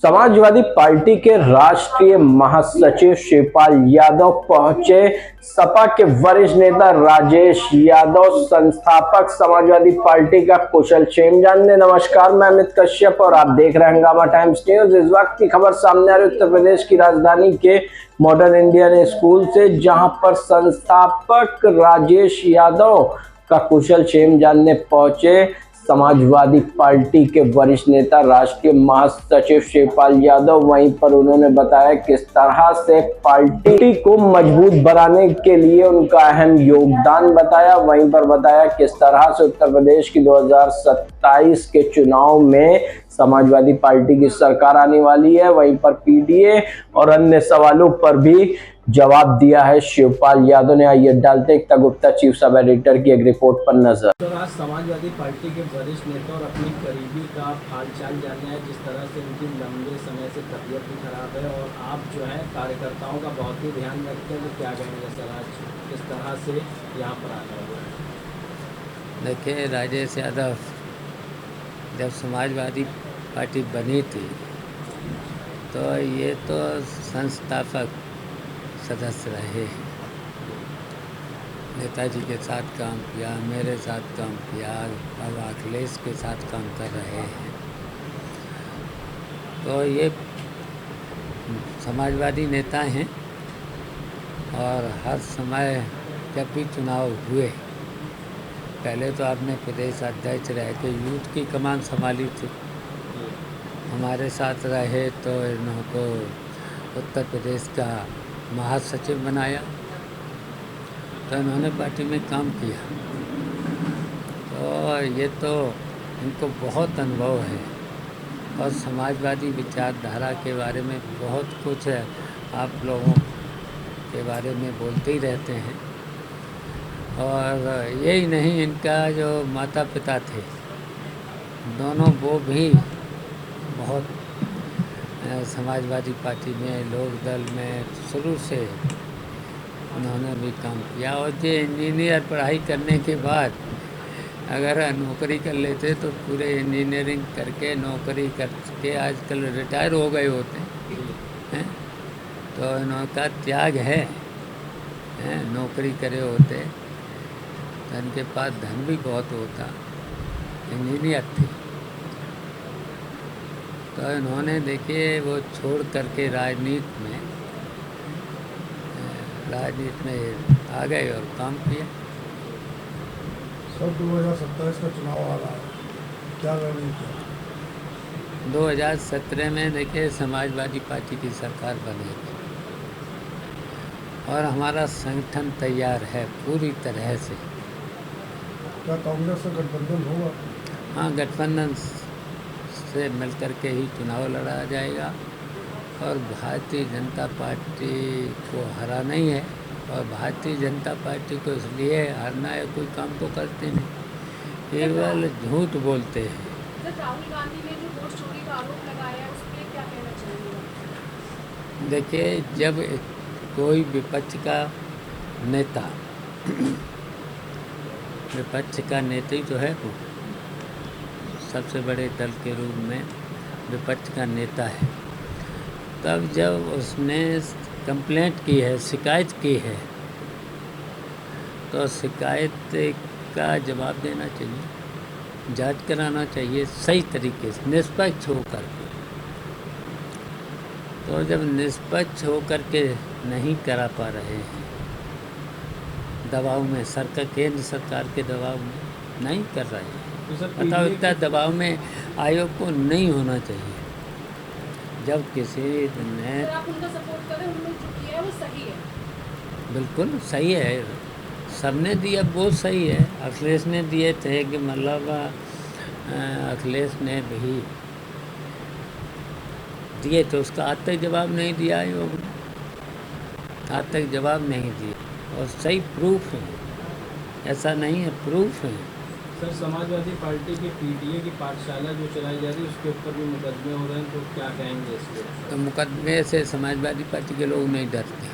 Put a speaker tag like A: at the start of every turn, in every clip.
A: Samajwadi party के राष्ट्रीय महासचिव शिवपाल यादव पहुंचे। सपा के वरिष्ठ नेता राजेश यादव संस्थापक समाजवादी पार्टी का कुशल क्षेम जानने। नमस्कार, मैं अमित कश्यप और आप देख रहे हैं हंगामा टाइम्स न्यूज। इस वक्त की खबर सामने आ रही उत्तर प्रदेश की राजधानी के मॉडर्न इंडियन स्कूल से, जहां पर संस्थापक राजेश यादव का कुशल क्षेम जानने पहुंचे समाजवादी पार्टी के वरिष्ठ नेता राष्ट्रीय महासचिव शिवपाल यादव। वहीं पर उन्होंने बताया किस तरह से पार्टी को मजबूत बनाने के लिए उनका अहम योगदान बताया। वहीं पर बताया किस तरह से उत्तर प्रदेश की 2027 के चुनाव में समाजवादी पार्टी की सरकार आने वाली है। वहीं पर पीडीए और अन्य सवालों पर भी जवाब दिया है शिवपाल यादव ने। आइए डालते एकता गुप्ता चीफ सब एडिटर की एक रिपोर्ट पर नजर।
B: तो आज समाजवादी पार्टी के वरिष्ठ नेता और अपने करीबी का हालचाल जानना है, जिस तरह से उनकी लंबे समय से तबीयत भी खराब है और आप जो है कार्यकर्ताओं का बहुत ही ध्यान रखते हैं। तो क्या कहेंगे सर, आज किस तरह से यहाँ पर आ गए?
C: देखिए, राजेश यादव जब समाजवादी पार्टी बनी थी तो ये तो संस्थापक सदस्य रहे। नेताजी के साथ काम किया, मेरे साथ काम किया, अब अखिलेश के साथ काम कर रहे हैं। तो ये समाजवादी नेता हैं और हर समय जब भी चुनाव हुए, पहले तो आपने प्रदेश अध्यक्ष रह के यूथ की कमान संभाली थी, हमारे साथ रहे तो इनको उत्तर प्रदेश का महासचिव बनाया, तो इन्होंने पार्टी में काम किया। तो ये तो इनको बहुत अनुभव है और समाजवादी विचारधारा के बारे में बहुत कुछ है, आप लोगों के बारे में बोलते ही रहते हैं। और यही नहीं, इनका जो माता पिता थे दोनों, वो भी बहुत समाजवादी पार्टी में, लोक दल में शुरू से उन्होंने भी काम किया। और जो इंजीनियर पढ़ाई करने के बाद अगर नौकरी कर लेते तो पूरे इंजीनियरिंग करके नौकरी करके आजकल रिटायर हो गए होते हैं। तो इनका त्याग है, नौकरी करे होते तो इनके पास धन भी बहुत होता। इंजीनियर थे तो इन्होंने, देखिए, वो छोड़ करके राजनीति में आ गए और काम किया।
D: सर, 2027 का चुनाव आ रहा है, क्या रणनीति है?
C: 2017 में देखिए समाजवादी पार्टी की सरकार बनेगी और हमारा संगठन तैयार है पूरी तरह से।
D: क्या कांग्रेस से गठबंधन होगा?
C: हाँ, गठबंधन से मिलकर के ही चुनाव लड़ा जाएगा और भारतीय जनता पार्टी को हराना ही है। और भारतीय जनता पार्टी को इसलिए हारना है, कोई काम तो करते नहीं, केवल झूठ बोलते हैं।
E: राहुल गांधी ने जो वोट चोरी का आरोप लगाया है, उस पर क्या कहना चाहेंगे?
C: देखिए, जब कोई विपक्ष का नेता विपक्ष का नेता ही तो है, वो सबसे बड़े दल के रूप में विपक्ष का नेता है, तब जब उसने कंप्लेंट की है, शिकायत की है, तो शिकायत का जवाब देना चाहिए, जांच कराना चाहिए सही तरीके से, निष्पक्ष होकर के। तो जब निष्पक्ष होकर के नहीं करा पा रहे हैं, दबाव में, सरकार, केंद्र सरकार के दबाव में नहीं कर रहे हैं, बताओ, इतना दबाव में आयोग को नहीं होना चाहिए। जब किसी ने,
E: आप उनका सपोर्ट करें, उन्होंने जो किया है वो सही है,
C: बिल्कुल सही है, सबने दिया वो सही है। अखिलेश ने दिए थे कि मतलब अखिलेश ने भी दिए तो उसका आज तक जवाब नहीं दिया आयोग ने, आज तक जवाब नहीं दिया और सही प्रूफ है, ऐसा नहीं है, प्रूफ है।
B: सर, समाजवादी पार्टी की पीडीए की पाठशाला जो चलाई जा रही है, उसके ऊपर भी मुकदमे हो रहे हैं, तो क्या कहेंगे इसलिए?
C: तो मुकदमे से समाजवादी पार्टी के लोग नहीं डरते,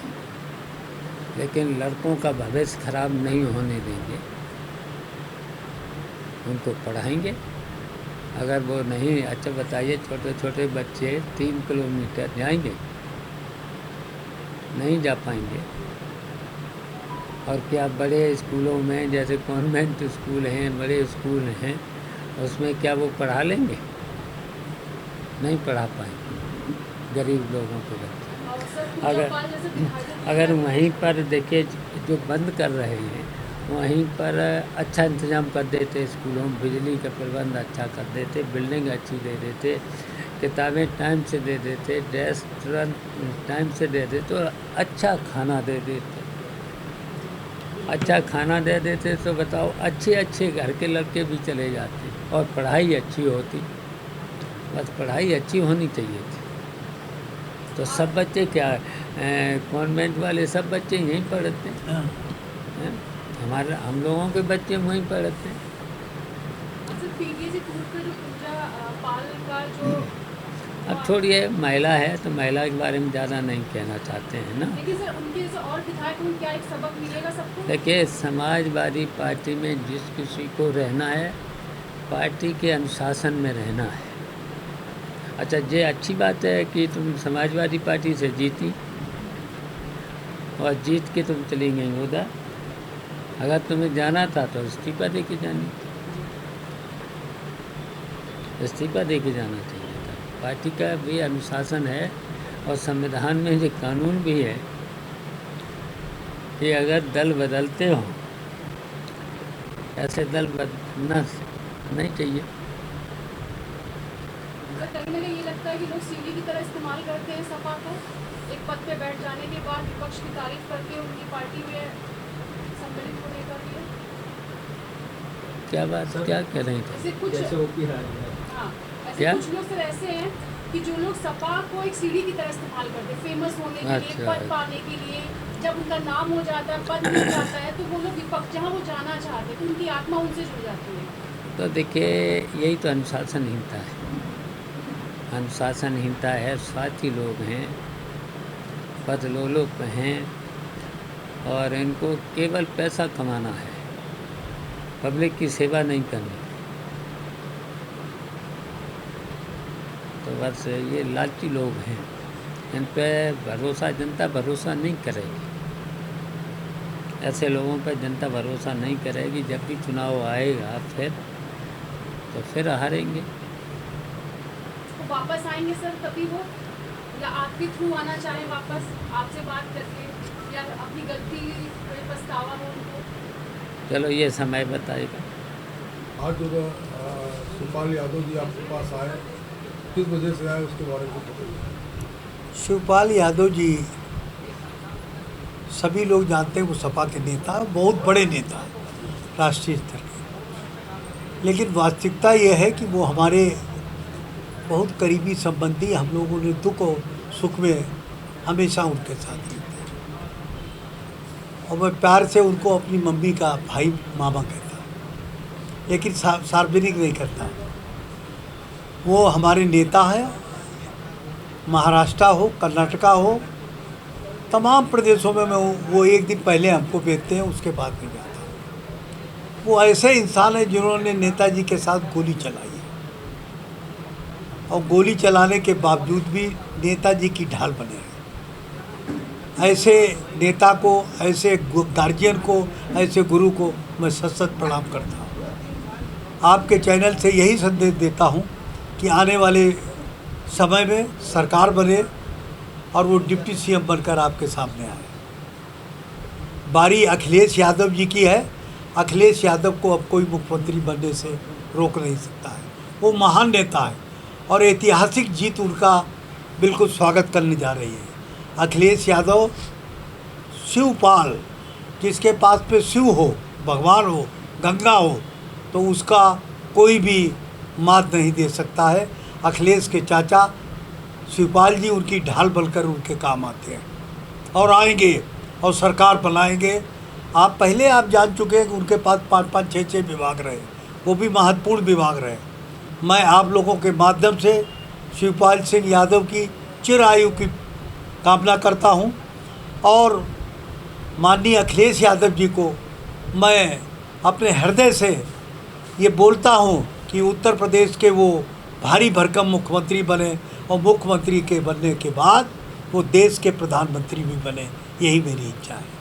C: लेकिन लड़कों का भविष्य खराब नहीं होने देंगे, उनको पढ़ाएंगे, अगर वो नहीं, अच्छा बताइए, छोटे छोटे बच्चे 3 किलोमीटर जाएंगे? नहीं जा पाएंगे। और क्या बड़े स्कूलों में, जैसे कॉन्वेंट स्कूल हैं, बड़े स्कूल हैं, उसमें क्या वो पढ़ा लेंगे? नहीं पढ़ा पाएंगे गरीब लोगों के बच्चे।
E: और सर कुछ चौपाल जैसे विभाजन
C: अगर वहीं पर देखिए जो बंद कर रहे हैं, वहीं पर अच्छा इंतज़ाम कर देते, स्कूलों में बिजली का प्रबंध अच्छा कर देते, बिल्डिंग अच्छी दे देते, किताबें टाइम से दे देते, ड्रेस तुरंत टाइम से दे देते, और अच्छा खाना दे देते। अच्छा खाना दे देते तो बताओ, अच्छे अच्छे घर के लड़के भी चले जाते और पढ़ाई अच्छी होती। बस पढ़ाई अच्छी होनी चाहिए थी। तो सब बच्चे क्या, कॉन्वेंट वाले सब बच्चे यहीं पढ़ते हैं। हम लोगों के बच्चे वहीं पढ़ते हैं।
E: सर पीडीएसी टूर का जो पूजा पाल का जो
C: अब छोड़िए, महिला है तो महिला के बारे में ज़्यादा नहीं कहना चाहते हैं ना।
E: लेकिन सर उनके जैसे और विधायक हों, क्या एक सबक मिलेगा सबको?
C: देखिए, समाजवादी पार्टी में जिस किसी को रहना है, पार्टी के अनुशासन में रहना है। अच्छा, ये अच्छी बात है कि तुम समाजवादी पार्टी से जीती और जीत के तुम चली गई उधर। अगर तुम्हें जाना था तो इस्तीफा दे के जानी, इस्तीफा दे के जाना चाहिए था। पार्टी का भी अनुशासन है और संविधान में ये कानून भी है कि अगर दल बदलते हो, ऐसे दल बदलना नहीं चाहिए।
E: सर कहीं ना कहीं ये लगता है कि लोग सीढ़ी की तरह इस्तेमाल करते हैं सपा को, एक पद पे बैठ जाने के बाद विपक्ष की तारीफ करके उनकी पार्टी में सम्मिलित होने का लिए।
C: क्या बात, क्या कह रहे थे?
E: जैसे कुछ
B: जैसे ओपी राय है।
E: हाँ, ऐसे
C: क्या?
E: कुछ लोग सर ऐसे हैं कि जो लोग सपा को एक सीढ़ी की तरह इस्तेमाल करते हैं, फेमस होने के लिए,
C: अच्छा।
E: पद पाने के लिए। जब उनका नाम हो जाता है, पद मिल जाता है, तो वो लोग विपक्ष जहाँ वो जाना चाहते हैं, तो उनकी आत्मा उनसे जुड़ जाती है।
C: तो देखिए, यही तो अनुशासनहीनता है। अनुशासनहीनता है, स्वार्थी लोग हैं, पदलोलुप हैं और इनको केवल पैसा कमाना है, पब्लिक की सेवा नहीं करनी। तो बस ये लालची लोग हैं, इन पे भरोसा, जनता भरोसा नहीं करेगी। ऐसे लोगों पर जनता भरोसा नहीं करेगी। जब भी चुनाव आएगा फिर हारेंगे।
E: वो वापस आएंगे सर तभी वो, या आपके थ्रू आना चाहें वापस आपसे बात करके, या अपनी गलती कोई पछतावा हो उनको?
C: चलो ये समय बताएगा।
D: आज जो शिवपाल यादव जी आपके पास आए, किस वजह से आए उसके बारे में बताइए।
F: शिवपाल यादव जी, सभी लोग जानते हैं वो सपा के नेता हैं, बहुत बड़े नेता हैं राष्ट्रीय स्तर के। लेकिन वास्तविकता ये है कि वो हमारे बहुत करीबी संबंधी, हम लोगों ने दुख और सुख में हमेशा उनके साथ रहते हैं। और मैं प्यार से उनको अपनी मम्मी का भाई मामा कहता हूँ, लेकिन सार्वजनिक नहीं करता। वो हमारे नेता हैं, महाराष्ट्र हो, कर्नाटका हो, तमाम प्रदेशों में वो एक दिन पहले हमको भेजते हैं, उसके बाद में जाता हूँ। वो ऐसे इंसान है जिन्होंने नेताजी के साथ गोली चलाई है और गोली चलाने के बावजूद भी नेताजी की ढाल बने हैं। ऐसे नेता को, ऐसे गार्जियन को, ऐसे गुरु को मैं सत सत प्रणाम करता हूँ। आपके चैनल से यही संदेश देता हूँ कि आने वाले समय में सरकार बने और वो डिप्टी सीएम बनकर आपके सामने आए। बारी अखिलेश यादव जी की है। अखिलेश यादव को अब कोई मुख्यमंत्री बनने से रोक नहीं सकता है। वो महान नेता है और ऐतिहासिक जीत उनका बिल्कुल स्वागत करने जा रही है। अखिलेश यादव शिवपाल, जिसके पास पे शिव हो, भगवान हो, गंगा हो, तो उसका कोई भी मात नहीं दे सकता है। अखिलेश के चाचा शिवपाल जी उनकी ढाल बनकर उनके काम आते हैं और आएंगे और सरकार बनाएंगे। आप जान चुके हैं कि उनके पास 5-5, 6-6 विभाग रहे, वो भी महत्वपूर्ण विभाग रहे। मैं आप लोगों के माध्यम से शिवपाल सिंह यादव की चिरायु की कामना करता हूं और माननीय अखिलेश यादव जी को मैं अपने हृदय से ये बोलता हूं कि उत्तर प्रदेश के वो भारी भरकम मुख्यमंत्री बने और मुख्यमंत्री के बनने के बाद वो देश के प्रधानमंत्री भी बने, यही मेरी इच्छा है।